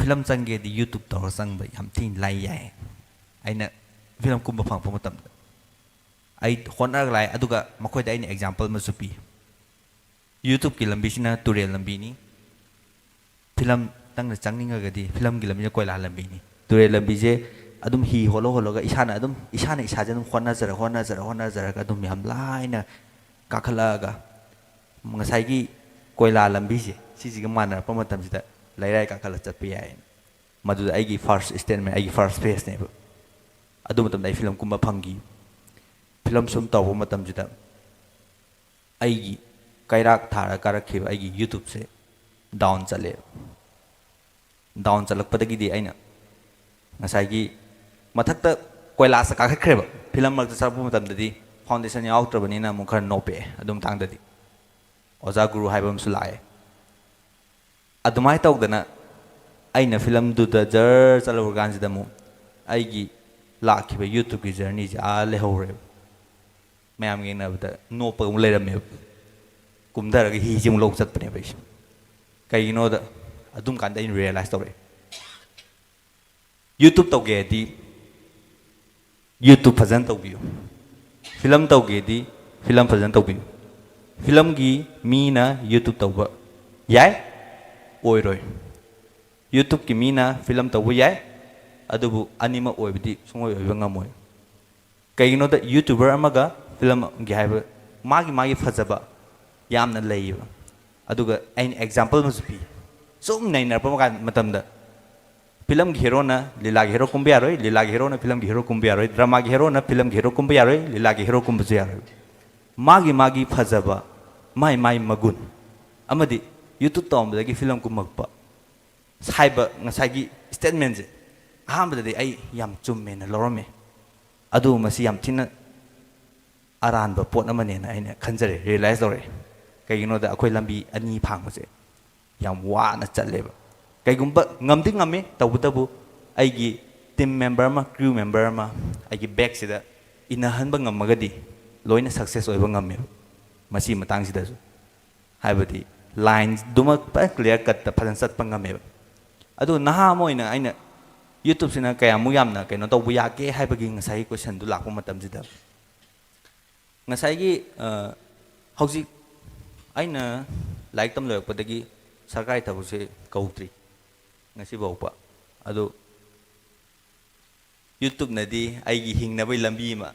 Film चंगे दी YouTube तौर संग भाई हम थी लाई जाए आइना फिल्म कुंभ फंग फंग मतम आई होनर लाई अदुगा मखोय दा आइना एग्जांपल मसुपी यूट्यूब की लंबी सिना तुरेल लंबी नी फिल्म तंग चंगनिंग गदी फिल्म की लंबी कोयला लंबी नी तुरेल लंबी जे अदुम ही होलो होलो गा इसाना इसा जन होना जरा का अदुम हम लाइना काखला गा ngasai koila lambi se sisi mana pamatam sida lairai ka khala chat pi ai madu ai gi first statement ai gi first phase ne adu matam dai film kumba phangi film sum taw matam sida ai gi kairak thara karak khiba ai gi youtube se down chale down chalak padagi di aina ngasai gi mathakta koila sa ka khreba film mak sa pu matam dadi foundation ya outer bani na mukhar no pe adum tang dadi ओजा गुरु हाइबम सुलाए अदुमाय तौदना आइना film दुदा जर चलो गांजिदमु आइगी लाखिबे YouTube की journey जे आ लेहौरे मयाम गेनबदा नोपगम लेरमे कुमदरग हि gym लोक चतपने बैस कइनोदा अदुम कांदा इन रियलाइज तौरे यूट्यूब तौगेदी यूट्यूब फजन तौबियो फिल्म तौगेदी फिल्म फजन तौबियो फिल्म की मीना यूट्यूब तब याय ओइरोय यूट्यूब की मीना फिल्म तब याय अदुबु अनिम ओइबदी सुंगोय ओइबा ngамोय कइनोदा यूट्यूबर अमगा फिल्म गी हाइबा मागी फजबा यामना लैयबा अदुगा आइन एग्जांपल मसुपी सुम नैनरपा मतमदा फिल्म की हीरो ना लीला की हीरो कुंबे यारोय लीला की हीरो ना फिल्म की हीरो कुंबे यारोय ड्रामा की हीरो ना फिल्म की हीरो कुंबे यारोय लीला की हीरो कुंबे यारोय मागी फजबा माई मगुन अमदी यूट्यूब तौमदगी फिल्म कुमक्पा साइबा ngसागी स्टेटमेंट जे अहमददी आई याम चुम्मेना लौरमे अदु मसी याम थिना अरानबा पोट अमनेना आइना खंजरे रियलाइज तौरे कइगिनोदा अखोय लंबी अनि फांगसे याम वाना चलेबा कइगुंबा ngamdi ngame तौबदबु आइगी टीम मेंबर मा क्रू मेंबर मा आइगी बैक सिदा इनहनबा ngamagadi लोइना सक्सेस ओइबा ngame मसी मतंग सिदसु हाइबदी लाइन दुमा प क्लियर कट त फजन सतपा ngame अदु नहा मोइना आइना यूट्यूब सिना कयामु यामना कइनो तौबु याके हाइबगी ngसाई क्वेश्चन दु लाकु मतम जिदा ngसाईगी हौजी आइना लाइक तम लयपदगी सरकारी थबुसे कौत्री ngasi bawpa adu YouTube nadi aigi hingnabai lambi ma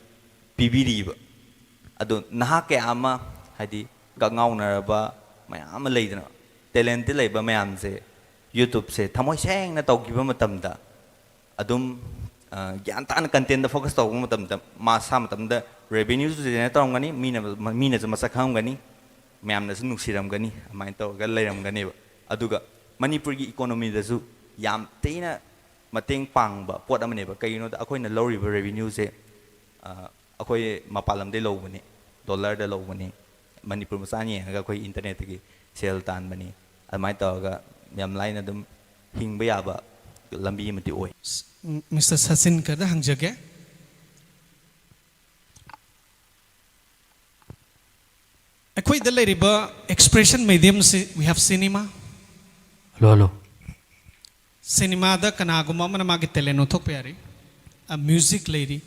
pibiriba adu naha ke ama hadi gangaunaraba mayam leidana talent leiba mayam se YouTube se thamoi seng na tawgiba matamda adum gyan tan content da focus tawba matamda ma sa matamda revenue su generate tawngani mina ju masak hamgani mayam na su nuksiramgani amai tawga leiramgani aduga Manipur की economy दसु याम तेना मतेंग पांगबा pot अमनेबा कइनो दा अखोइना लौरिबा revenue से अखोइ मपालम दे लौबनी dollar दे लौबनी Manipur Masani हगा अखोइ internet की cell तान बनी अमाइ तौगा याम line अदुम हिंगबा याबा लंबी मति ओय मिस्टर सचिन kada hangjage अखोइ द लेरिबा एक्सप्रेशन मीडियम से we have cinema Hello. Cinema da kanaguma mana magi teleno thok payari a music lady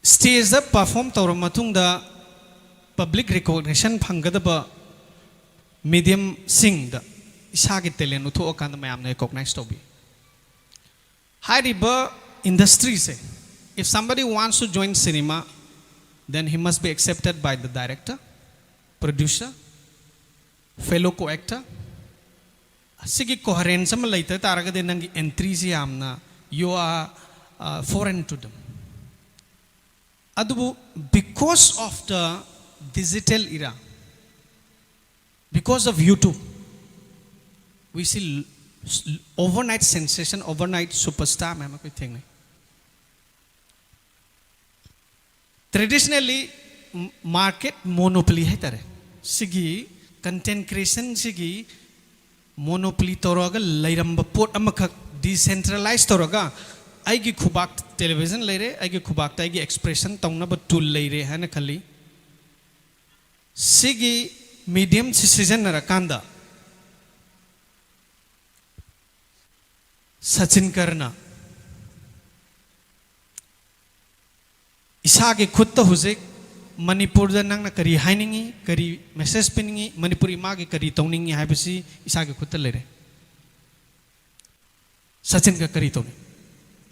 stage da perform tawra matung da public recognition phangada ba medium sing da isa gi teleno thok kan da mayam na recognize to be high riba industry se if somebody wants to join cinema then he must be accepted by the director producer fellow co-actor Sigi coherence sama laita taraga de nangi entry si amna you are foreign to them adubu because of the digital era because of YouTube we see overnight sensation overnight superstar ma'am koi thing nahi traditionally market monopoly hai tare sigi content creation sigi monopoly toroga lairamba pot amakak decentralized toroga aigi khubak television leire aigi khubak ta aigi expression tongna ba tool leire hana khali sigi medium season na rakanda Sachin Karna Isagi Kutta Huzik Manipur da nang na kari hainingi kari message piningi Manipuri magi kari tongningi haibasi Isagi Kutta lere Sachin ka kari tongni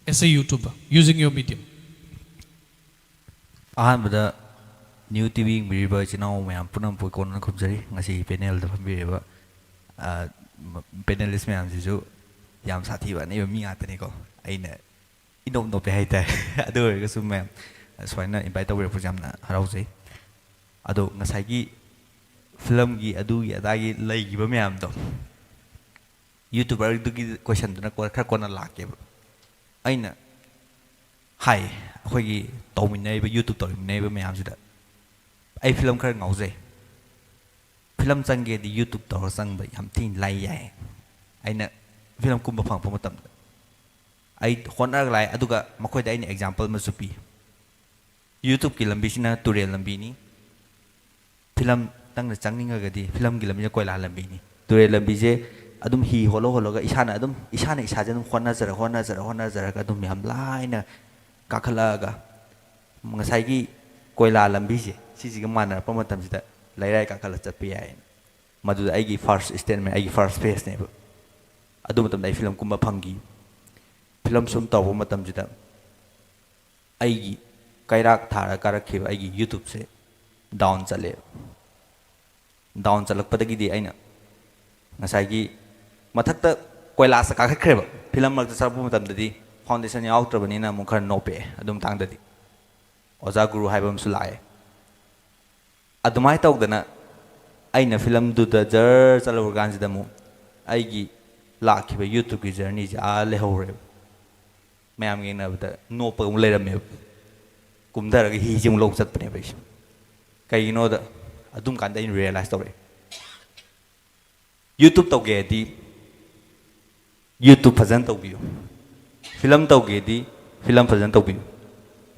as a YouTuber using your medium ꯑꯍꯥꯟꯕꯗ new TV ꯌꯦꯡꯕꯤꯔꯤꯕ ꯏꯆꯤꯜ ꯏꯅꯥꯎ ꯃꯌꯥꯝ ꯄꯨꯝꯅꯃꯛꯄꯨ ꯀꯣꯟꯅ ꯈꯨꯝꯖꯔꯤ ꯉꯁꯤ ꯄꯦꯅꯦꯜꯗ ꯐꯝꯕꯤꯔꯤꯕ panelist ꯃꯌꯥꯝꯁꯤꯁꯨ ꯌꯥꯝ ꯁꯥꯊꯤꯕ ꯑꯅꯩꯕ ꯃꯤ ꯉꯥꯛꯇꯅꯤꯀꯣ ꯑꯩꯅ ꯏꯅꯣꯞ ꯅꯣꯞꯄꯦ ꯍꯥꯏꯇꯥꯔꯦ ꯑꯗꯨ ꯑꯣꯏꯔꯒꯁꯨ ꯃꯌꯥꯝ ꯁꯨꯃꯥꯏꯅ ꯏꯟꯚꯥꯏꯠ ꯇꯧꯕꯤꯔꯛꯄꯁꯦ ꯌꯥꯝꯅ ꯍꯔꯥꯎꯖꯩ ꯑꯗꯣ ꯉꯁꯥꯏꯒꯤ ꯐꯤꯂꯝꯒꯤ ꯑꯗꯨꯒꯤ ꯑꯗꯥꯒꯤ ꯂꯩꯈꯤꯕ ꯃꯌꯥꯝꯗꯣ ꯌꯨꯇꯨꯕꯔꯗꯨꯒꯤ ꯀꯣꯏꯁꯟꯗꯨꯅ ꯈꯔ ꯀꯣꯟꯅ ꯂꯥꯛꯀꯦꯕ ꯑꯩꯅ ꯍꯥꯏ ꯑꯩꯈꯣꯏꯒꯤ ꯇꯧꯃꯤꯟꯅꯔꯤꯕ ꯌꯨꯇꯨꯕ ꯇꯧꯃꯤꯟꯅꯔꯤꯕ ꯃꯌꯥꯝꯁꯤꯗ ꯑꯩ ꯐꯤꯂꯝ ꯈꯔ ꯉꯥꯎꯖꯩ ꯐꯤꯂꯝ ꯆꯪꯒꯦꯗꯤ ꯌꯨꯇꯨꯕ ꯇꯧꯔ ꯆꯪꯕ ꯌꯥꯝ ꯊꯤꯅ ꯂꯥꯏ ꯌꯥꯏ ꯑꯩꯅ ꯐꯤꯂꯝ ꯀꯨꯝꯕ ꯐꯪꯉꯛꯄ ꯃꯇꯝꯗ ꯑꯩ ꯍꯣꯠꯅꯔꯒ ꯂꯥꯛꯑꯦ ꯑꯗꯨꯒ ꯃꯈꯣꯏꯗ ꯑꯩꯅ ꯑꯦꯛꯖꯥꯝꯄꯜ ꯑꯃꯁꯨ ꯄꯤ ꯌꯨꯇꯨꯕꯀꯤ ꯂꯝꯕꯤꯁꯤꯅ ꯇꯨꯔꯦꯜ ꯂꯝꯕꯤꯅꯤ ꯐꯤꯂꯝ ꯅꯪꯅ ꯆꯪꯅꯤꯡꯉꯒꯗꯤ ꯐꯤꯂꯝꯒꯤ ꯂꯝꯕꯤꯅ ꯀꯣꯏꯂꯥ ꯂꯝꯕꯤꯅꯤ ꯇꯨꯔꯦꯜ ꯂꯝꯕꯤꯁꯦ ꯑꯗꯨꯝ ꯍꯤ ꯍꯣꯜꯂꯒ ꯏꯁꯥꯅ ꯏꯁꯥꯁꯦ ꯑꯗꯨꯝ ꯍꯣꯠꯅꯖꯔꯒ ꯑꯗꯨꯝ ꯌꯥꯝ ꯂꯥꯏꯅ ꯀꯥꯈꯠꯂꯛꯑꯒ ꯉꯁꯥꯏꯒꯤ ꯀꯣꯏꯂꯥ ꯂꯝꯕꯤꯁꯦ ꯁꯤꯁꯤꯒ ꯃꯥꯟꯅꯔꯛꯄ ꯃꯇꯝꯁꯤꯗ ꯂꯩꯔꯥꯏ ꯀꯥꯈꯠꯂ ꯆꯠꯄ ꯌꯥꯏꯅ ꯃꯗꯨꯗ ꯑꯩꯒꯤ ꯐꯥꯔꯁ ꯁ꯭ꯇꯦꯠꯃꯦꯟ ꯑꯩꯒꯤ ꯐꯥꯔꯁ ꯐꯦꯁꯅꯦꯕ ꯑꯗꯨ ꯃꯇꯝꯗ ꯑꯩ ꯐꯤꯂꯝ ꯀꯨꯝꯕ ꯐꯪꯈꯤ ꯐꯤꯂꯝ ꯁꯨꯝ ꯇꯧꯕ ꯃꯇꯝꯁꯤꯗ ꯑꯩꯒꯤ ꯀꯩꯔꯥꯛ ꯊꯥꯔ ꯀꯥꯔꯛꯈꯤꯕ ꯑꯩꯒꯤ ꯌꯨꯇꯨꯕꯁꯦ ꯗꯥꯎꯟ ꯆꯠꯂꯦꯕ ꯗꯥꯎꯟ ꯆꯠꯂꯛꯄꯗꯒꯤꯗꯤ ꯑꯩꯅ ꯉꯁꯥꯏꯒꯤ ꯃꯊꯛꯇ ꯀꯣꯏꯂꯥꯁꯇ ꯀꯥꯈꯠꯈ꯭ꯔꯦꯕ ꯐꯤꯂꯝ ꯃꯔꯛꯇ ꯆꯠꯂꯛꯄ ꯃꯇꯝꯗꯗꯤ ꯐꯥꯎꯟꯗꯦꯁꯟ ꯌꯥꯎꯗ꯭ꯔꯕꯅꯤꯅ ꯑꯃꯨꯛ ꯈꯔ ꯅꯣꯞꯄꯛꯑꯦ ꯑꯗꯨ ꯃꯇꯥꯡꯗꯗꯤ ꯑꯣꯖꯥ ꯒꯨꯔꯨ ꯍꯥꯏꯕ ꯑꯃꯁꯨ ꯂꯥꯛꯑꯦ ꯑꯗꯨꯃꯥꯏꯅ ꯇꯧꯗꯅ ꯑꯩꯅ ꯐꯤꯂꯝꯗꯨꯗ ꯖꯔ ꯆꯠꯂꯨꯔꯀꯥꯟꯁꯤꯗ ꯑꯃꯨꯛ ꯑꯩꯒꯤ ꯂꯥꯛꯈꯤꯕ ꯌꯨꯇꯨꯕꯀꯤ ꯖꯔꯅꯤꯁꯦ ꯂꯩꯍꯧꯔꯦꯕ ꯃꯌꯥꯝ ꯌꯦꯡꯅꯕꯗ ꯅꯣꯞꯄꯒ ꯑꯃꯨꯛ ꯂꯩꯔꯝꯃꯦꯕ ꯀꯨꯝꯊꯔꯒ ꯍꯤꯁꯦ ꯑꯃꯨꯛ ꯂꯧ ꯆꯠꯄꯅꯦꯕ ꯑꯩꯁꯦ ꯀꯩꯒꯤꯅꯣꯗ ꯑꯗꯨꯝ ꯀꯥꯟꯗ ꯑꯩꯅ ꯔꯤꯌꯦꯂꯥꯏꯁ ꯇꯧꯔꯛꯑꯦ ꯌꯨꯇꯨꯕ ꯇꯧꯒꯦꯗꯤ ꯌꯨꯇꯨꯕ ꯐꯖꯅ ꯇꯧꯕꯤꯌꯨ ꯐꯤꯂꯝ ꯇꯧꯒꯦꯗꯤ ꯐꯤꯂꯝ ꯐꯖꯅ ꯇꯧꯕꯤꯌꯨ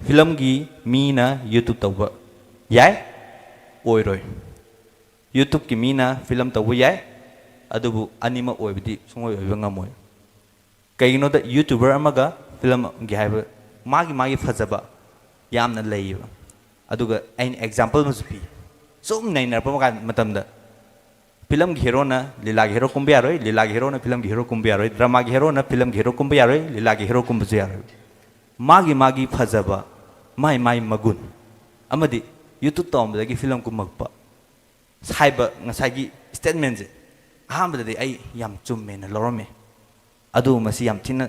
ꯐꯤꯂꯝꯒꯤ ꯃꯤꯅ ꯌꯨꯇꯨꯕ ꯇꯧꯕ ꯌꯥꯏ ꯑꯣꯏꯔꯣꯏ ꯌꯨꯇꯨꯕꯀꯤ ꯃꯤꯅ ꯐꯤꯂꯝ ꯇꯧꯕ ꯌꯥꯏ ꯑꯗꯨꯕꯨ ꯑꯅꯤꯃꯛ ꯑꯣꯏꯕꯗꯤ ꯁꯨꯡꯑꯣꯏ ꯑꯣꯏꯕ ꯉꯝꯃꯣꯏ ꯀꯩꯒꯤꯅꯣꯗ ꯌꯨꯇꯨꯕꯔ ꯑꯃꯒ ꯐꯤꯂꯝꯒꯤ ꯍꯥꯏꯕ ꯃꯥꯒꯤ ꯐꯖꯕ ꯌꯥꯝꯅ ꯂꯩꯌꯦꯕ ꯑꯗꯨꯒ ꯑꯩꯅ ꯑꯦꯛꯖꯥꯝꯄꯜ ꯑꯃꯁꯨ ꯄꯤ ꯁꯨꯝ ꯅꯩꯅꯔꯛꯄ ꯃꯇꯝꯗ ꯐꯤꯂꯝꯒꯤ ꯍꯦꯔꯣꯅ ꯂꯤꯂꯥꯒꯤ ꯍꯦꯔꯣ ꯀꯨꯝꯕ ꯌꯥꯔꯣꯏ ꯂꯤꯂꯥꯒꯤ ꯍꯦꯔꯣꯅ ꯐꯤꯂꯝꯒꯤ ꯍꯦꯔꯣ ꯀꯨꯝꯕ ꯌꯥꯔꯣꯏ ꯗ꯭ꯔꯃꯥꯒꯤ ꯍꯦꯔꯣꯅ ꯐꯤꯂꯝꯒꯤ ꯍꯦꯔꯣ ꯀꯨꯝꯕ ꯌꯥꯔꯣꯏ ꯂꯤꯂꯥꯒꯤ ꯍꯦꯔꯣ ꯀꯨꯝꯕꯁꯨ ꯌꯥꯔꯣꯏ ꯃꯥꯒꯤ ꯐꯖꯕ ꯃꯥꯒꯤ ꯃꯒꯨꯟ ꯑꯃꯗꯤ ꯌꯨꯇꯨꯕ ꯇꯧꯔꯝꯕꯗꯒꯤ ꯐꯤꯂꯝ ꯀꯨꯝꯃꯛꯄ ꯍꯥꯏꯕ ꯉꯁꯥꯏꯒꯤ ꯁ꯭ꯇꯦꯠꯃꯦꯟꯁꯦ ꯑꯍꯥꯟꯕꯗꯗꯤ ꯑꯩ ꯌꯥꯝ ꯆꯨꯝꯃꯦꯅ ꯂꯧꯔꯝꯃꯦ ꯑꯗꯨꯕꯨ ꯃꯁꯤ ꯌꯥꯝ ꯊꯤꯅ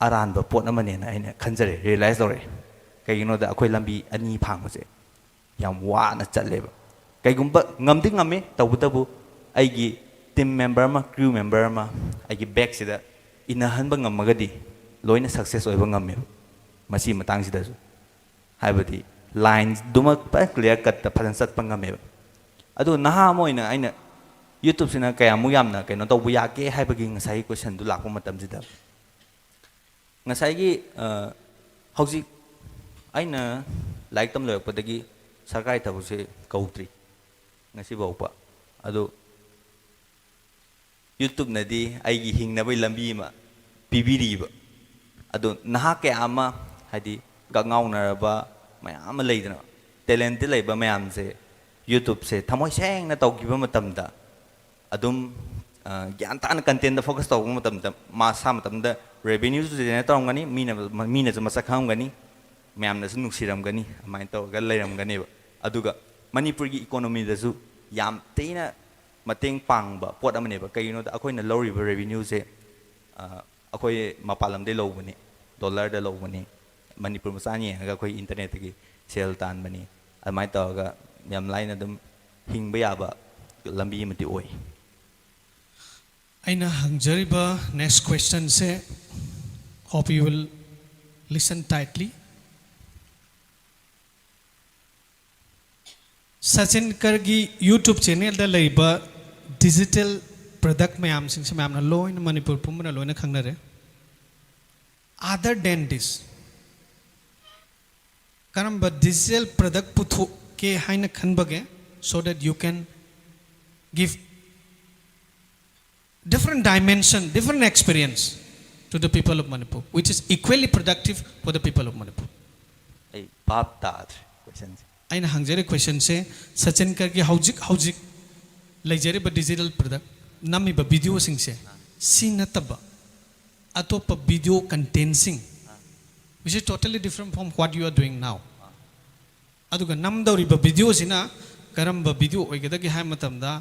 ꯑꯔꯥꯟꯕ ꯄꯣꯠ ꯑꯃꯅꯦꯅ ꯑꯩꯅ ꯈꯟꯖꯔꯦ ꯔꯤꯌꯦꯂꯥꯏꯁ ꯇꯧꯔꯛꯑꯦ ꯀꯩꯒꯤꯅꯣꯗ ꯑꯩꯈꯣꯏ ꯂꯝꯕꯤ ꯑꯅꯤ ꯐꯥꯡꯕꯁꯦ ꯌꯥꯝ ꯋꯥꯅ ꯆꯠꯂꯦꯕ ꯀꯩꯒꯨꯝꯕ ꯉꯝꯗꯤ ꯉꯝꯃꯤ ꯇꯧꯕꯇꯕꯨ ꯑꯩꯒꯤ ꯇꯤꯝ ꯃꯦꯝꯕꯔ ꯑꯃ ꯀ꯭ꯔꯨ ꯃꯦꯝꯕꯔ ꯑꯃ ꯑꯩꯒꯤ ꯕꯦꯛꯁꯤꯗ ꯏꯟꯅꯍꯟꯕ ꯉꯝꯃꯒꯗꯤ ꯂꯣꯏꯅ ꯁꯛꯁꯦꯁ ꯑꯣꯏꯕ ꯉꯝꯃꯦꯕ ꯃꯁꯤ ꯃꯇꯥꯡꯁꯤꯗꯁꯨ ꯍꯥꯏꯕꯗꯤ ꯂꯥꯏꯟꯗꯨꯃ ꯀ꯭ꯂꯤꯌꯥꯔ ꯀꯠꯇ ꯐꯖꯅ ꯆꯠꯄ ꯉꯝꯃꯦꯕ ꯑꯗꯨ ꯅꯍꯥ ꯑꯃ ꯑꯣꯏꯅ ꯑꯩꯅ ꯌꯨꯇꯨꯕꯁꯤꯅ ꯀꯌꯥꯃꯨꯛ ꯌꯥꯝꯅ ꯀꯩꯅꯣ ꯇꯧꯕ ꯌꯥꯒꯦ ꯍꯥꯏꯕꯒꯤ ꯉꯁꯥꯏꯒꯤ ꯀꯣꯏꯁꯟꯗꯨ ꯂꯥꯛꯄ ꯃꯇꯝꯁꯤꯗ ꯉꯁꯥꯏꯒꯤ ꯍꯧꯖꯤꯛ ꯑꯩꯅ ꯂꯥꯏꯔꯤꯛ ꯇꯝ ꯂꯣꯏꯔꯛꯄꯗꯒꯤ ꯁꯔꯀꯥꯔꯤ ꯊꯕꯛꯁꯦ ꯀꯧꯗ꯭ꯔꯤ ꯉꯁꯤꯐꯥꯎꯕ ꯑꯗꯣ ꯌꯨꯇꯨꯕꯅꯗꯤ ꯑꯩꯒꯤ ꯍꯤꯡꯅꯕꯒꯤ ꯂꯝꯕꯤ ꯑꯃ ꯄꯤꯕꯤꯔꯤꯕ ꯑꯗꯣ ꯅꯍꯥ ꯀꯌꯥ ꯑꯃ ꯍꯥꯏꯗꯤ ꯉꯥꯎꯅꯔꯕ ꯃꯌꯥꯝ ꯑꯃ ꯂꯩꯗꯅ ꯇꯦꯂꯦꯟꯇꯦꯠ ꯂꯩꯕ ꯃꯌꯥꯝꯁꯦ ꯌꯨꯇꯨꯕꯁꯦ ꯊꯃꯣꯏ ꯁꯦꯡꯅ ꯇꯧꯈꯤꯕ ꯃꯇꯝꯗ ꯑꯗꯨꯝ ꯒ꯭ꯌꯥꯟ ꯇꯥꯅ ꯀꯟꯇꯦꯟꯗ ꯐꯣꯀꯁ ꯇꯧꯕ ꯃꯇꯝꯗ ꯃꯁꯥ ꯃꯇꯝꯗ ꯔꯦꯚꯦꯅ꯭ꯌꯨꯁꯨ ꯖꯦꯅꯦꯔꯦꯠ ꯇꯧꯔꯝꯒꯅꯤ ꯃꯤꯅꯁꯨ ꯃꯁꯛ ꯈꯪꯉꯝꯒꯅꯤ ꯃꯌꯥꯝꯅꯁꯨ ꯅꯨꯡꯁꯤꯔꯝꯒꯅꯤ ꯑꯗꯨꯃꯥꯏꯅ ꯇꯧꯔꯒ ꯂꯩꯔꯝꯒꯅꯦꯕ ꯑꯗꯨꯒ ꯃꯅꯤꯄꯨꯔꯒꯤ ꯏꯀꯣꯅꯣꯃꯤꯗꯁꯨ ꯌꯥꯝ ꯊꯤꯅ ꯃꯇꯦꯡ ꯄꯥꯡꯕ ꯄꯣꯠ ꯑꯃꯅꯦꯕ ꯀꯩꯒꯤꯅꯣꯗ ꯑꯩꯈꯣꯏꯅ ꯂꯧꯔꯤꯕ ꯔꯦꯚꯦꯅ꯭ꯌꯨꯁꯦ ꯑꯩꯈꯣꯏ ꯃꯄꯥꯟ ꯂꯝꯗꯩ ꯂꯧꯕꯅꯤ ꯗꯣꯂꯔꯗ ꯂꯧꯕꯅꯤ ꯃꯅꯤꯄꯨꯔ ꯃꯆꯥꯅ ꯌꯦꯡꯉꯒ ꯑꯩꯈꯣꯏ ꯏꯟꯇꯔꯅꯦꯠꯇꯒꯤ ꯁꯦꯜ ꯇꯥꯟꯕꯅꯤ ꯑꯗꯨꯃꯥꯏꯅ ꯇꯧꯔꯒ ꯌꯥꯝ ꯂꯥꯏꯅ ꯑꯗꯨꯝ ꯍꯤꯡꯕ ꯌꯥꯕ ꯂꯝꯕꯤ ꯑꯃꯗꯤ ꯑꯣꯏ ꯑꯩꯅ ꯍꯪꯖꯔꯤꯕ next question se hope you will listen tightly Sachin Kargi YouTube channel da leiba digital product mayam sing se mayam na loin Manipur pumna loina khangnare other than this karamba digital product puthu ke haina khanbage so that you can give different dimension, different experience to the people of Manipur, which is equally productive for the people of Manipur. ꯑꯩ ꯚꯥꯞ ꯇꯥꯗ꯭ꯔꯦ ꯀꯣꯏꯁꯟꯁꯦ ꯑꯩꯅ ꯍꯪꯖꯔꯤ ꯀ꯭ꯋꯦꯁꯟꯁꯦ ꯁꯆꯤꯟ ꯀꯔꯒꯤ ꯍꯧꯖꯤꯛ ꯂꯩꯖꯔꯤꯕ digital product ꯅꯝꯃꯤꯕ ꯚꯤꯗꯤꯑꯣꯁꯤꯡꯁꯦ ꯁꯤ ꯅꯠꯇꯕ ꯑꯇꯣꯞꯄ video ꯀꯟꯇꯦꯟꯁꯤꯡ which is totally different from what you are doing now. ꯑꯗꯨꯒ ꯅꯝꯗꯧꯔꯤꯕ ꯚꯤꯗꯤꯑꯣꯁꯤꯅ ꯀꯔꯝꯕ ꯚꯤꯗꯤꯑꯣ ꯑꯣꯏꯒꯗꯒꯦ ꯍꯥꯏꯕ ꯃꯇꯝꯗ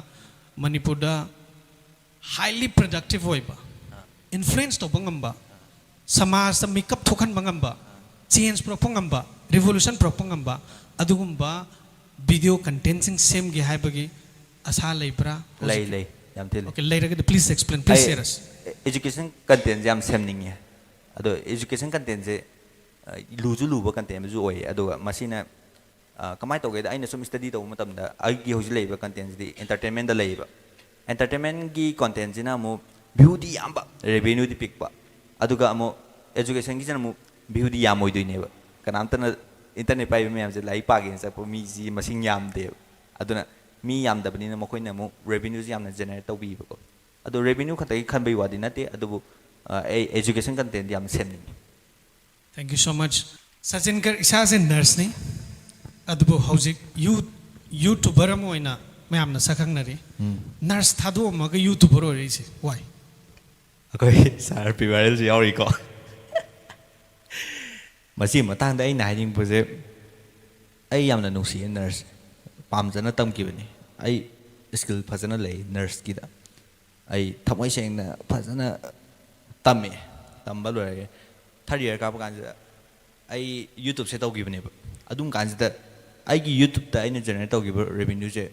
ꯃꯅꯤꯄꯨꯔꯗ highly productive ꯑꯣꯏꯕ influence ꯇꯧꯕ ꯉꯝꯕ ꯁꯃꯥꯖꯗ ꯃꯤꯀꯞ ꯊꯣꯛꯍꯟꯕ ꯉꯝꯕ change ꯄꯨꯔꯛꯄ ꯉꯝꯕ revolution ꯄꯨꯔꯛꯄ ꯉꯝꯕ ꯑꯗꯨꯒꯨꯝꯕ ꯚꯤꯗꯤꯑꯣ ꯀꯟꯇꯦꯟꯁꯤꯡ ꯁꯦꯝꯒꯦ ꯍꯥꯏꯕꯒꯤ ꯑꯁꯥ ꯂꯩꯕ꯭ꯔꯥ ꯂꯩ ꯌꯥꯝ ꯊꯤꯜꯂꯤ Okay, ꯂꯩꯔꯒꯗꯤ please explain, please share us. education content ꯌꯥꯝ ꯁꯦꯝꯅꯤꯡꯉꯦ ꯑꯗꯣ education content-ꯁꯦ ꯂꯨꯁꯨ ꯂꯨꯕ content ꯑꯃꯁꯨ ꯑꯣꯏꯌꯦ ꯑꯗꯨꯒ ꯃꯁꯤꯅ ꯀꯃꯥꯏꯅ ꯇꯧꯒꯦꯗ ꯑꯩꯅ ꯁꯨꯝ ꯁ꯭ꯇꯗꯤ ꯇꯧꯕ ꯃꯇꯝꯗ ꯑꯩꯒꯤ ꯍꯧꯖꯤꯛ ꯂꯩꯔꯤꯕ content-ꯁꯤꯗꯤ entertainment-ꯗ ꯂꯩꯌꯦꯕ entertainment-ꯒꯤ content-ꯁꯤꯅ ꯑꯃꯨꯛ view-ꯗꯤ ꯌꯥꯝꯕ revenue-ꯗꯤ ꯄꯤꯛꯄ ꯑꯗꯨꯒ ꯑꯃꯨꯛ education-ꯒꯤꯁꯤꯅ ꯑꯃꯨꯛ view-ꯗꯤ ꯌꯥꯝꯃꯣꯏꯗꯣꯏꯅꯦꯕ ꯀꯅꯥꯝꯇꯅ internet ꯄꯥꯏꯕ ꯃꯌꯥꯝꯁꯦ ꯂꯥꯏꯔꯤꯛ ꯄꯥꯒꯦꯅ ꯆꯠꯄ ꯃꯤꯁꯤ ꯃꯁꯤꯡ ꯌꯥꯝꯗꯦꯕ ꯑꯗꯨꯅ ꯃꯤ ꯌꯥꯝꯗꯕꯅꯤꯅ ꯃꯈꯣꯏꯅ ꯑꯃꯨꯛ revenue-ꯁꯤ ꯌꯥꯝꯅ generate ꯇꯧꯕꯤꯕꯀꯣ ꯑꯗꯣ revenue ꯈꯛꯇꯒꯤ ꯈꯟꯕꯒꯤ ꯋꯥꯗꯤ ꯅꯠꯇꯦ ꯑꯗꯨꯕꯨ ꯑꯩ education content ꯌꯥꯝ ꯁꯦꯝꯅꯤꯡꯉꯤ Thank you so much. Sachin Kar isaase nurse ni adubu hojik YouTuber ama oina mayamna sakhangnari nurse thadu amaga YouTuber oirise why ꯑꯩꯈꯣꯏ ꯁꯥꯔ ꯄꯤ ꯚꯥꯏꯔꯦꯜꯁꯨ ꯌꯥꯎꯔꯤꯀꯣ ꯃꯁꯤ ꯃꯇꯥꯡꯗ ꯑꯩꯅ ꯍꯥꯏꯅꯤꯡꯕꯁꯦ ꯑꯩ ꯌꯥꯝꯅ ꯅꯨꯡꯁꯤꯌꯦ ꯅꯔꯁ ꯄꯥꯝꯖꯅ ꯇꯝꯈꯤꯕꯅꯤ ꯑꯩ ꯁ꯭ꯀꯤꯜ ꯐꯖꯅ ꯂꯩ ꯅꯔꯁꯀꯤꯗ ꯑꯩ ꯊꯃꯣꯏ ꯁꯦꯡꯅ ꯐꯖꯅ ꯇꯝꯃꯦ ꯇꯝꯕ ꯂꯣꯏꯔꯒ ꯊꯥꯔꯠ ꯏꯌꯔ ꯀꯥꯞꯄ ꯀꯥꯟꯁꯤꯗ ꯑꯩ ꯌꯨꯇꯨꯕꯁꯦ ꯇꯧꯈꯤꯕꯅꯦꯕ ꯑꯗꯨꯝ ꯀꯥꯟꯁꯤꯗ ꯑꯩꯒꯤ ꯌꯨꯇꯨꯕꯇ ꯑꯩꯅ ꯖꯦꯅꯔꯦꯠ ꯇꯧꯈꯤꯕ ꯔꯦꯚꯤꯅ꯭ꯌꯨꯁꯦ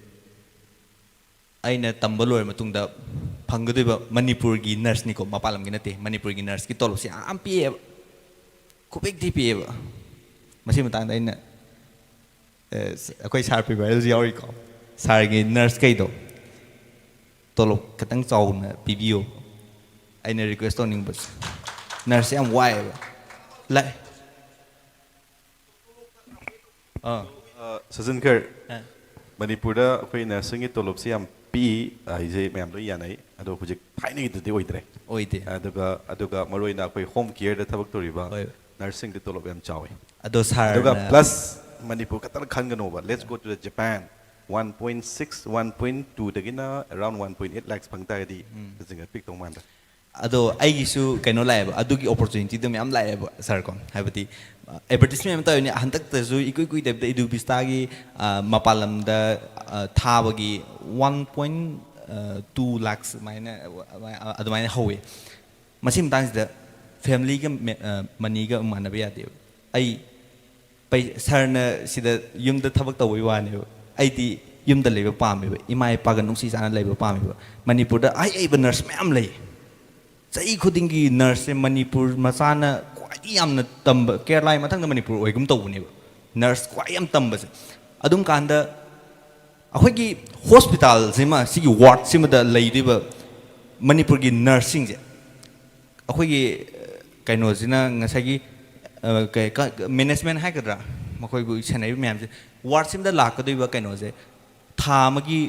ꯑꯩꯅ ꯇꯝꯕ ꯂꯣꯏꯔ ꯃꯇꯨꯡꯗ ꯐꯪꯒꯗꯣꯏꯕ ꯃꯅꯤꯄꯨꯔꯒꯤ ꯅꯔꯁꯅꯤꯀꯣ ꯃꯄꯥꯟ ꯂꯝꯒꯤ ꯅꯠꯇꯦ ꯃꯅꯤꯄꯨꯔꯒꯤ ꯅꯔꯁꯀꯤ ꯇꯣꯂꯣꯞꯁꯦ ꯌꯥꯝ ꯄꯤꯛꯑꯦꯕ ꯈꯨꯄꯤꯛꯇꯤ ꯄꯤꯛꯑꯦꯕ ꯃꯁꯤ ꯃꯇꯥꯡꯗ ꯑꯩꯅ ꯑꯩꯈꯣꯏ ꯁꯥꯔ ꯄꯤ ꯚꯥꯏꯔꯦꯜꯁꯨ ꯌꯥꯎꯔꯤꯀꯣ ꯁꯥꯔꯒꯤ ꯅꯔꯁ ꯀꯩꯗꯣ ꯇꯣꯂꯣꯞ ꯈꯤꯇꯪ ꯆꯥꯎꯅ ꯄꯤꯕꯤꯌꯣ ꯑꯩꯅ ꯔꯤꯀ꯭ꯋꯦꯁ ꯇꯧꯅꯤꯡꯕꯁꯦ ꯅꯔꯁꯁꯦ ꯌꯥꯝ ꯋꯥꯏꯑꯦꯕ Sachin Kar ꯃꯅꯤꯄꯨꯔꯗ ꯑꯩꯈꯣꯏ ꯅꯔꯁꯤꯡꯒꯤ ꯇꯣꯂꯣꯞꯁꯤ ꯌꯥꯝ ꯄꯤꯛꯏ ꯍꯥꯏꯁꯦ ꯃꯌꯥꯝ ꯂꯣꯏ ꯌꯥꯅꯩ ꯑꯗꯣ ꯍꯧꯖꯤꯛ ꯊꯥꯏꯅꯒꯤꯗꯨꯗꯤ ꯑꯣꯏꯗ꯭ꯔꯦ ꯑꯣꯏꯗꯦ ꯑꯗꯨꯒ ꯃꯔꯨꯑꯣꯏꯅ ꯑꯩꯈꯣꯏ ꯍꯣꯝ ꯀꯤꯌꯔꯗ ꯊꯕꯛ ꯇꯧꯔꯤꯕ ꯍꯣꯏ ꯅꯔꯁꯁꯤꯡꯗꯤ ꯇꯣꯂꯣꯞ ꯌꯥꯝ ꯆꯥꯎꯋꯤ ꯑꯗꯣ ꯁꯥꯔ ꯑꯗꯨꯒ ꯄ꯭ꯂꯁ ꯃꯅꯤꯄꯨꯔ ꯈꯛꯇꯅ ꯈꯟꯒꯅꯣꯕ ꯂꯦꯠꯁ ꯒꯣ ꯇꯨ ꯗ ꯖꯄꯥꯟ 1.6 1.2ꯗꯒꯤꯅ ꯑꯔꯥꯎꯟ 1.8 lakhs ꯐꯪ ꯇꯥꯔꯒꯗꯤ ꯁꯆꯤꯟ ꯄꯤꯛ ꯇꯧ ꯃꯥꯟꯗ꯭ꯔꯦ ꯑꯗꯣ ꯑꯩꯒꯤꯁꯨ ꯀꯩꯅꯣ ꯂꯥꯛꯑꯦꯕ ꯑꯗꯨꯒꯤ ꯑꯣꯄꯣꯔꯆꯨꯅꯤꯇꯤꯗꯣ ꯃꯌꯥꯝ ꯂꯥꯛꯑꯦꯕ ꯁꯥꯔꯀꯣ ꯍꯥꯏꯕꯗꯤ ꯑꯦꯗꯚꯔꯇꯤꯁꯃꯦꯟ ꯑꯃ ꯇꯧꯔꯤꯅꯤ ꯍꯟꯗꯛꯇꯁꯨ ꯏꯀꯨꯏ ꯀꯨꯏꯗꯕꯤꯗ ꯏꯗꯨꯕꯤꯁꯇꯥꯒꯤ ꯃꯄꯥꯟ ꯂꯝꯗ ꯊꯥꯕꯒꯤ 1.2 lakhs ꯑꯗꯨꯃꯥꯏꯅ ꯍꯧꯋꯦ ꯃꯁꯤ ꯃꯇꯥꯡꯁꯤꯗ ꯐꯦꯃꯤꯂꯤꯒ ꯃꯅꯤꯒ ꯃꯥꯟꯅꯕ ꯌꯥꯗꯦꯕ ꯑꯩ ꯁꯥꯔꯅ ꯁꯤꯗ ꯌꯨꯝꯗ ꯊꯕꯛ ꯇꯧꯕꯒꯤ ꯋꯥꯅꯦꯕ ꯑꯩꯗꯤ ꯌꯨꯝꯗ ꯂꯩꯕ ꯄꯥꯝꯃꯦꯕ ꯏꯃꯥ ꯏꯄꯥꯒ ꯅꯨꯡꯁꯤ ꯆꯥꯅ ꯂꯩꯕ ꯄꯥꯝꯃꯦꯕ ꯃꯅꯤꯄꯨꯔꯗ ꯑꯍꯩꯕ ꯅꯔꯁ ꯃꯌꯥꯝ ꯂꯩ ꯆꯍꯤ ꯈꯨꯗꯤꯡꯒꯤ ꯅꯔꯁꯁꯦ ꯃꯅꯤꯄꯨꯔ ꯃꯆꯥꯅ ꯈ꯭ꯋꯥꯏꯗꯒꯤ ꯌꯥꯝꯅ ꯇꯝꯕ ꯀꯦꯔꯂꯥꯒꯤ ꯃꯊꯪꯗ ꯃꯅꯤꯄꯨꯔ ꯑꯣꯏꯒꯨꯝ ꯇꯧꯕꯅꯦꯕ ꯅꯔꯁ ꯈ꯭ꯋꯥꯏ ꯌꯥꯝ ꯇꯝꯕꯁꯦ ꯑꯗꯨꯝ ꯀꯥꯟꯗ ꯑꯩꯈꯣꯏꯒꯤ ꯍꯣꯁꯄꯤꯇꯥꯜꯁꯤꯃ ꯁꯤꯒꯤ ꯋꯥꯔꯗꯁꯤꯃꯗ ꯂꯩꯔꯤꯕ ꯃꯅꯤꯄꯨꯔꯒꯤ ꯅꯔꯁꯁꯤꯡꯁꯦ ꯑꯩꯈꯣꯏꯒꯤ ꯀꯩꯅꯣꯁꯤꯅ ꯉꯁꯥꯏꯒꯤ ꯃꯦꯅꯦꯖꯃꯦꯟ ꯍꯥꯏꯒꯗ꯭ꯔꯥ ꯃꯈꯣꯏꯕꯨ ꯁꯦꯟꯅꯔꯤꯕ ꯃꯌꯥꯝꯁꯦ ꯋꯥꯔꯗꯁꯤꯃꯗ ꯂꯥꯛꯀꯗꯣꯏꯕ ꯀꯩꯅꯣꯁꯦ ꯊꯥ ꯑꯃꯒꯤ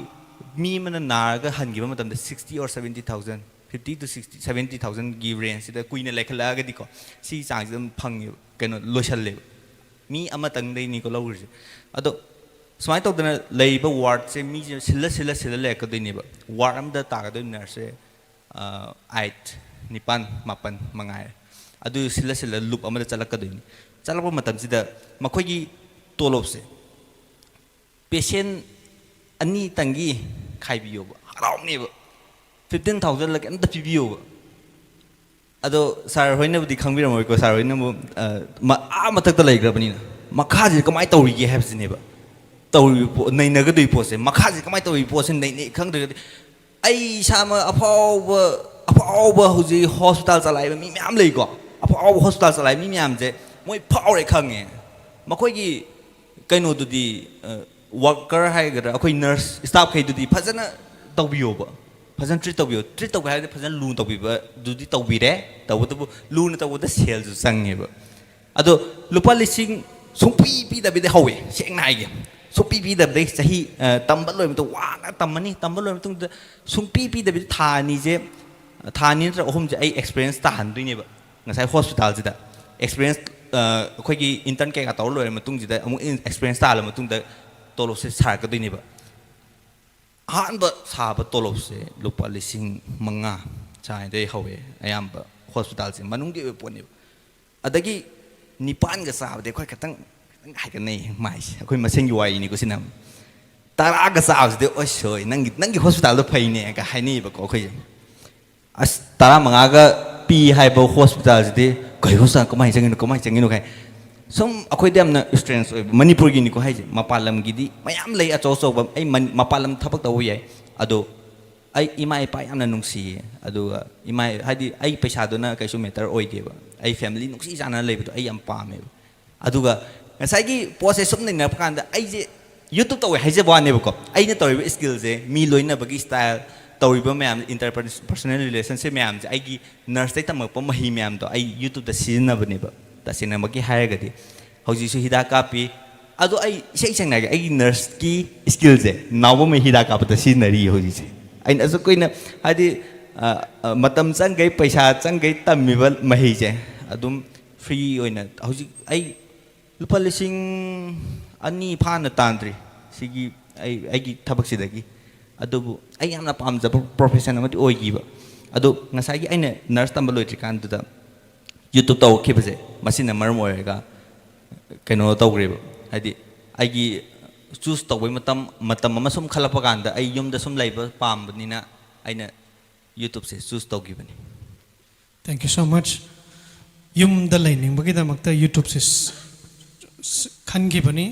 ꯃꯤ ꯑꯃꯅ ꯅꯥꯔꯒ ꯍꯟꯈꯤꯕ ꯃꯇꯝꯗ 60 or 70,000 50 to 70,000ꯒꯤ ꯔꯦꯟꯖꯁꯤꯗ ꯀꯨꯏꯅ ꯂꯩꯈꯠꯂꯛꯑꯒꯗꯤꯀꯣ ꯁꯤ ꯆꯥꯡꯁꯤꯗ ꯑꯗꯨꯝ ꯐꯪꯉꯦꯕ ꯀꯩꯅꯣ ꯂꯣꯏꯁꯜꯂꯦꯕ ꯃꯤ ꯑꯃꯇꯪꯗꯩꯅꯤꯀꯣ ꯂꯧꯔꯤꯁꯦ ꯑꯗꯣ ꯁꯨꯃꯥꯏꯅ ꯇꯧꯗꯅ ꯂꯩꯔꯤꯕ ꯋꯥꯔꯗꯁꯦ ꯃꯤꯁꯦ ꯁꯤꯜꯂ ꯂꯩꯔꯛꯀꯗꯣꯏꯅꯦꯕ ꯋꯥꯔꯗ ꯑꯃꯗ ꯇꯥꯒꯗꯣꯏꯕ ꯅꯔꯁꯁꯦ 8 9 10 ꯃꯉꯥꯏꯔꯦ ꯑꯗꯨ ꯁꯤꯜꯂ ꯂꯨꯞ ꯑꯃꯗ ꯆꯠꯂꯛꯀꯗꯣꯏꯅꯤ ꯆꯠꯂꯛꯄ ꯃꯇꯝꯁꯤꯗ ꯃꯈꯣꯏꯒꯤ ꯇꯣꯂꯣꯞꯁꯦ ꯄꯦꯁꯦꯟ ꯑꯅꯤꯇꯪꯒꯤ ꯈꯥꯏꯕꯤꯌꯣꯕ ꯍꯔꯥꯎꯅꯦꯕ 15,000 ꯂꯛ ꯑꯝꯇ ꯄꯤꯕꯤꯌꯣꯕ ꯑꯗꯣ ꯁꯥꯔ ꯍꯣꯏꯅꯕꯨꯗꯤ ꯈꯪꯕꯤꯔꯝꯃꯣꯏꯀꯣ ꯁꯥꯔ ꯍꯣꯏꯅꯕꯨ ꯃꯊꯛꯇ ꯂꯩꯈ꯭ꯔꯕꯅꯤꯅ ꯃꯈꯥꯁꯤꯗ ꯀꯃꯥꯏꯅ ꯇꯧꯔꯤꯒꯦ ꯍꯥꯏꯕꯁꯤꯅꯦꯕ ꯇꯧꯔꯤꯕ ꯅꯩꯅꯒꯗꯣꯏ ꯄꯣꯠꯁꯦ ꯃꯈꯥꯁꯦ ꯀꯃꯥꯏꯅ ꯇꯧꯔꯤꯕ ꯄꯣꯠꯁꯦ ꯅꯩꯅꯩ ꯈꯪꯗ꯭ꯔꯒꯗꯤ ꯑꯩ ꯏꯁꯥꯃꯛ ꯑꯐꯥꯎꯕ ꯍꯧꯖꯤꯛ ꯍꯣꯁꯄꯤꯇꯥꯜ ꯆꯂꯥꯏꯕ ꯃꯤ ꯃꯌꯥꯝ ꯂꯩꯀꯣ ꯑꯐꯥꯎꯕ ꯍꯣꯁꯄꯤꯇꯥꯜ ꯆꯂꯥꯏꯕ ꯃꯤ ꯃꯌꯥꯝꯁꯦ ꯃꯣꯏ ꯐꯥꯎꯔꯦ ꯈꯪꯉꯦ ꯃꯈꯣꯏꯒꯤ ꯀꯩꯅꯣꯗꯨꯗꯤ ꯋꯥꯔꯀꯔ ꯍꯥꯏꯒꯗ꯭ꯔꯥ ꯑꯩꯈꯣꯏ ꯅꯔꯁ ꯁ꯭ꯇꯥꯐꯈꯩꯗꯨꯗꯤ ꯐꯖꯅ ꯇꯧꯕꯤꯌꯣꯕ ꯐꯖꯅ ꯇ꯭ꯔꯤꯠ ꯇꯧꯕ ꯍꯥꯏꯔꯗꯤ ꯐꯖꯅ ꯂꯨꯅ ꯇꯧꯕꯤꯕꯗꯨꯗꯤ ꯇꯧꯕꯤꯔꯦ ꯇꯧꯕꯇꯕꯨ ꯂꯨꯅ ꯇꯧꯕꯗ ꯁꯦꯜꯁꯨ ꯆꯪꯉꯦꯕ ꯑꯗꯣ ꯂꯨꯄꯥ ꯂꯤꯁꯤꯡ ꯁꯨꯡꯄꯤ ꯄꯤꯗꯕꯤꯗ ꯍꯧꯋꯦ ꯁꯦꯡꯅ ꯍꯥꯏꯒꯦ ꯁꯨꯡꯄꯤ ꯄꯤꯗꯕꯗꯩ ꯆꯍꯤ ꯇꯝꯕ ꯂꯣꯏꯕ ꯃꯇꯨꯡ ꯋꯥꯅ ꯇꯝꯃꯅꯤ ꯇꯝꯕ ꯂꯣꯏꯕ ꯃꯇꯨꯡꯗ ꯁꯨꯡꯄꯤ ꯄꯤꯗꯕꯤꯗ ꯊꯥ ꯑꯅꯤꯁꯦ thà ni natra ahum je ai experience ta han dui ne ba ngasai hospital jida experience khoi gi intern ke ka taw loi matung jida amu experience ta la matung da tolop se sar ka dui ne ba han ba sa ba tolop se lupa lising manga chai dei hawe ayam ba hospital se manung ge pon ne adagi nipan ga sa ba de khoi katang hai ka nei mai khoi maseng yu ai ni ko sinam tara ga sa de oi soi nang hospital do phai ne ka hai ni ba ko khoi as tara manga ga pi hai ba hospital de kai ho sa ko mai changin no kai som akhoi dem na strength oi manipur gi ni ko hai je mapalam gi di mayam lei a cho ba ai mapalam thapak taw yai ado ai imai pa yamna nungsi ado imai hadi ai paisa do na kai su meter oi de ba ai family nungsi jana lei ba ai am pa me aduga ngasai gi process sum nei na kan da ai je YouTube taw hai je ba ne ba ko ai ne taw skill je mi loina ba gi style tawriba mayam interpersonal relationship mayam je ai gi nurse tai tamak pa mahi mayam to ai YouTube da sina ba ne ba ta sina ma gi hair ga di hauji su hida ka pi ado ai sei sang na ga ai nurse ki skill je nawa me hida ka pa ta sina ri hauji je ai na su koina hadi matam sang gai paisa sang gai tammi ba mahi je adum free oina hauji ai lupa lising ani pha na tandri sigi ai gi thabak sidagi adubu ai yamna pamjaba profession amati oigiba adu ngasai gi aina nurse tamba loitri kan du da YouTube taw khibase masina maram oiga keno tawgreba hadi ai gi choose tawai matam ama sum khalapa kan da ai yumda sum laiba pambanina aina YouTube se choose tawgibani. Thank you so much. Yum da laining bagi da makta YouTube se khangibani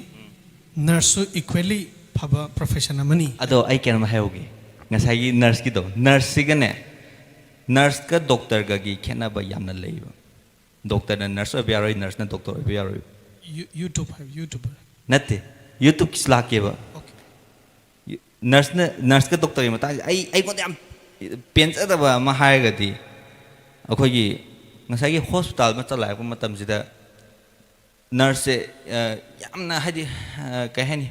nurse equally phaba profession amani ado ai kenma hayoge ngasai gi nurse gi do nurse sigane nurse ka doctor ga gi khena ba yamna leiba doctor na nurse obi aroi nurse na doctor obi aroi YouTuber natte YouTube kisla ke ba nurse ka doctor ma ta ai ko yam pensa da ba ma hai ga di akhoi gi ngasai gi hospital ma chalai ba matam sida nurse yamna hadi ka hani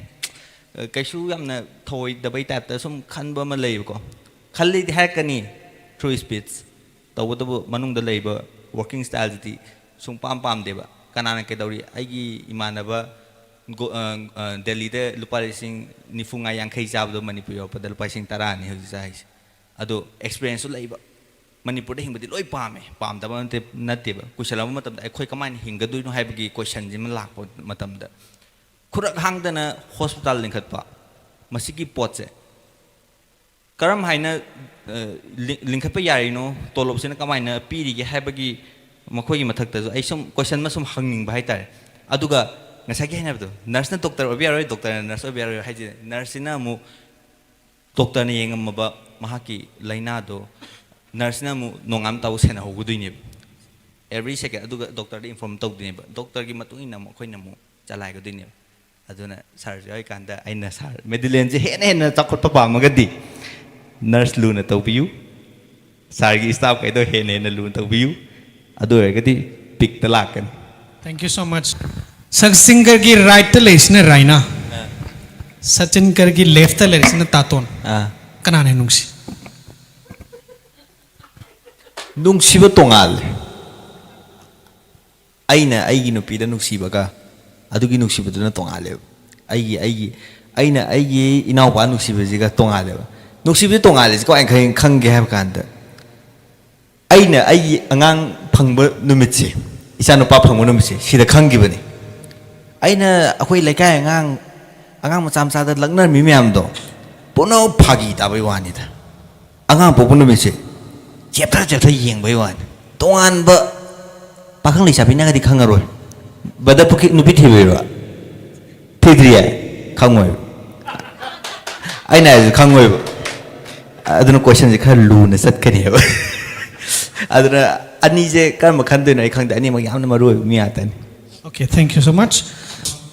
kaisu yamna thoi da bai tap ta sum khan ba ma lei ko khalli di hakani through speech taw da manung da lei ba working style di sum pam de ba kanana ke dauri ai gi imana ba Delhi de lupa lising nifunga yang khai jab do manipur yo pa da lupa sing tara ni hoji sai ado experience lei ba manipur de hingba di loi pam da ba nate ba kusala ma matam da ai khoi kaman hinga du no hai ba gi question ji man lak po matam da खुरक हांगदना hospital लिंखतपा मसिकी पोचे करम हाइना लिंखतपा यारिनो तोलोबसेना कमाइना पीरिगे हाइबगी मखोगी मथक्ता आई some question मा सम हंगनिंग बाहाय तारे अदुगा ngасagi हाइनाबदो नर्स ना डॉक्टर ओबियारोय डॉक्टर नर्स ओबियारोय हाइजे नर्सना मु डॉक्टर ने येंगमबा महाकी लाइना दो नर्सना मु नोंगाम ताउ सेना होगुदुइने एवरी सेकेंड अदुगा डॉक्टर दे इन्फॉर्म तौदिने डॉक्टर की मतुइना मखोइना मु चलाय गदुइने aduna surgery kanda aina sar medilen je hen chakot pa magadi nurse luna tawbiu sargi staff kai do hen luna tawbiu adu gadi pick the lakan. Thank you so much. Sag singer ki right ta lesna raina Sachin kar ki left ta lesna taton kanane nungsi nungsiba tongal aina aigi no pida nungsiba ka adugi nuksibaduna tongale aina inau pa nuksibajiga tongale nuksibadu tongale ko ai khangge have kanda aina angang phangba numitse isa no pa phangba numitse sida khangibani aina akhoi laikai angang macam sa da lagnar mi myam do pono phagi ta bai wani da angang popu numitse chepta yeng bai wan tongan ba pakhang lisa bina ga di khangaroi bada puki nupi thibira thidriya khangoi aina khangoi aduna question je khar lu na sat kani ba aduna ani je kan ma khan de na khang da ani ma yam na maru mi atan. Okay, thank you so much.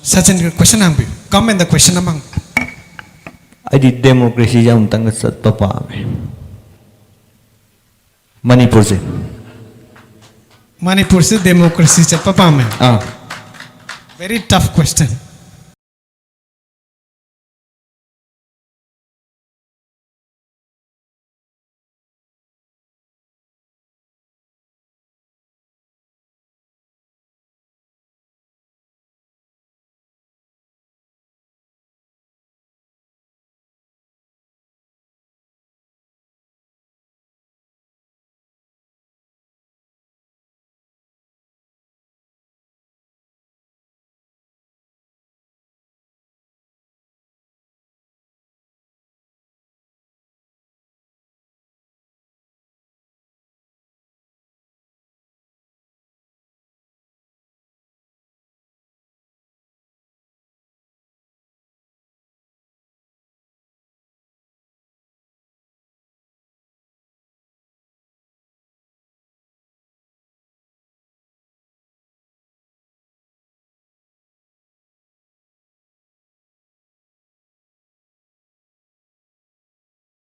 Sachin question ambi comment the question among I did democracy jam tang sat papa me Manipur se democracy chat papa me very tough question.